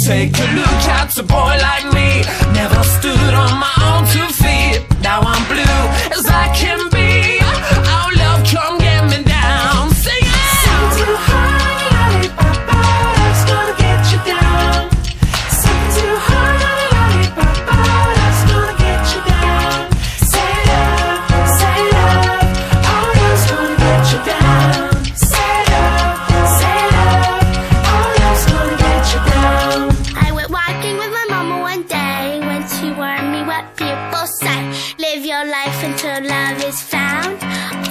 Take a look at a boy like me. Never stood on my own 2 feet. Now I'm blue as I can be. Oh love, come get me down. Sing it! Something too hard, lollipop, that's gonna get you down. Something too hard, lollipop, that's gonna get you down. Say love, oh love's gonna get you down. Say love, oh love's gonna get you down. I went walking with my mama one day when she warned me what people say. Live your life until love is found,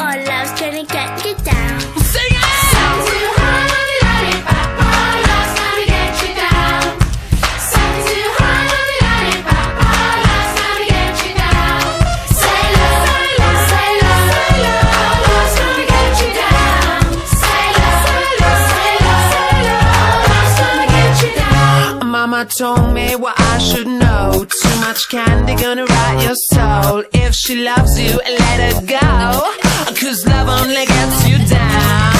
or love's gonna get you down. Sing it! Something too hard, lollipop, love's gonna get you down. Something too hard, lollipop, love's gonna get you down. Say love, oh love's gonna get you down. Say love, oh love's gonna get you down. Mama told me what I should know. Too much candy gonna rot your soul. If she loves you, let her go, 'cause love only gets you down.